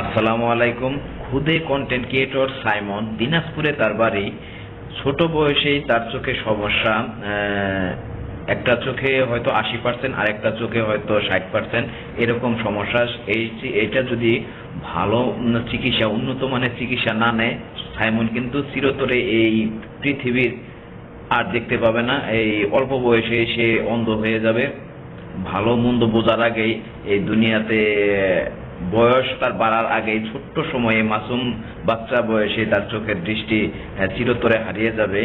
আসসালামু আলাইকুম। খুদে কন্টেন্ট ক্রিয়েটর সাইমন, দিনাজপুরে তার বাড়ি। ছোট বয়সেই তার চোখে সমস্যা, একটা চোখে হয়তো 80%, আর একটা চোখে হয়তো 60% এরকম সমস্যা। এইটা যদি ভালো চিকিৎসা, উন্নত মানের চিকিৎসা না নেয়, সাইমন কিন্তু চিরতরে এই পৃথিবীর আর দেখতে পাবে না। এই অল্প বয়সে সে অন্ধ হয়ে যাবে। ভালো মন্দ বোঝার আগেই এই দুনিয়াতে, বয়স তার বাড়ার আগেই, ছোট্ট সময়ে, মাসুম বাচ্চা বয়সে তার চোখের দৃষ্টি চিরতরে হারিয়ে যাবে।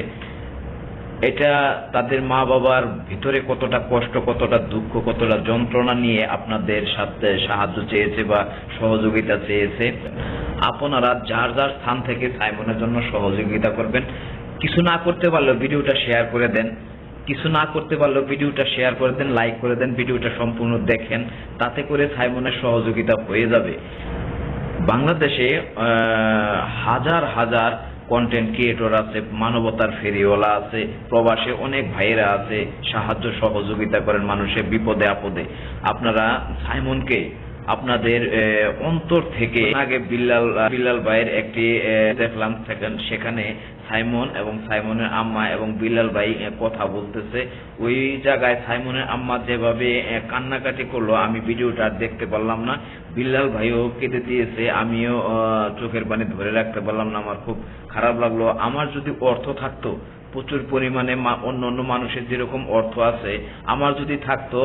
এটা তাদের মা বাবার ভিতরে কতটা কষ্ট, কতটা দুঃখ, কতটা যন্ত্রণা নিয়ে আপনাদের সাথে সাহায্য চেয়েছে বা সহযোগিতা চেয়েছে। আপনারা যার যার স্থান থেকে সাইমনের জন্য সহযোগিতা করবেন। কিছু না করতে পারলেও ভিডিওটা শেয়ার করে দেন, লাইক করে দেন, ভিডিওটা সম্পূর্ণ দেখেন, তাতে করে সাইমনের সহযোগিতা হয়ে যাবে। বাংলাদেশে হাজার হাজার কন্টেন্ট ক্রিয়েটর আছে, মানবতার ফেরিওয়ালা আছে, প্রবাসে অনেক ভাইয়েরা আছে, সাহায্য সহযোগিতা করেন মানুষের বিপদে আপদে। আপনারা সাইমনকে আপনাদের অন্তর থেকে, আগে বিল্লাল ভাইয়ের একটি দেখলাম, সেখানে সাইমন এবং সাইমনের আম্মা এবং বিল্লাল ভাই কথা বলতেছে। ওই জায়গায় সাইমনের আম্মা যেভাবে কান্নাকাটি করলো, আমি ভিডিওটা দেখতে পারলাম না। বিল্লাল ভাইও কেঁদে দিয়েছে, আমিও চোখের পানি ধরে রাখতে পারলাম না। আমার খুব খারাপ লাগলো। আমার যদি অর্থ থাকতো প্রচুর পরিমাণে, অন্য অন্য মানুষের যেরকম অর্থ আছে, আমার যদি থাকতো,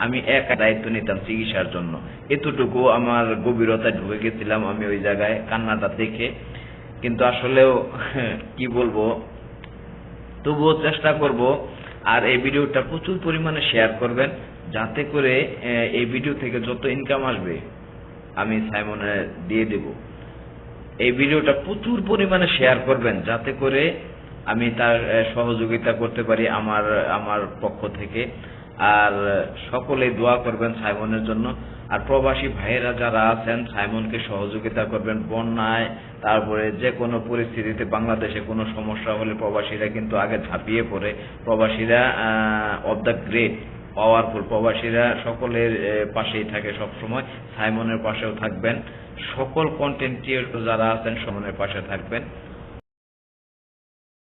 আমি একা দায়িত্ব নিতাম চিকিৎসার জন্য। এতটুকু আমার গভীরতায় ঢুকে গেছিলাম আমি ওই জায়গায় কান্নাটা দেখে। কিন্তু আসলেও কি বলবো, তবুও চেষ্টা করব। আর এই ভিডিওটা প্রচুর পরিমাণে শেয়ার করবেন, যাতে করে এই ভিডিও থেকে যত ইনকাম আসবে আমি সাইমনে দিয়ে দেব। এই ভিডিওটা প্রচুর পরিমাণে শেয়ার করবেন, যাতে করে আমি তার সহযোগিতা করতে পারি আমার পক্ষ থেকে। আর সকলে দোয়া করবেন সাইমনের জন্য। আর প্রবাসী ভাইয়েরা যারা আছেন, সাইমনকে সহযোগিতা করবেন। বন্যায়, তারপরে যে কোনো পরিস্থিতিতে, বাংলাদেশে কোনো সমস্যা হলে প্রবাসীরা কিন্তু আগে ঝাঁপিয়ে পড়ে। প্রবাসীরা অফ দ্য গ্রেট, পাওয়ারফুল। প্রবাসীরা সকলের পাশেই থাকে সবসময়। সাইমনের পাশেও থাকবেন। সকল কন্টেন্ট ক্রিয়েটর যারা আছেন সাইমনের পাশে থাকবেন।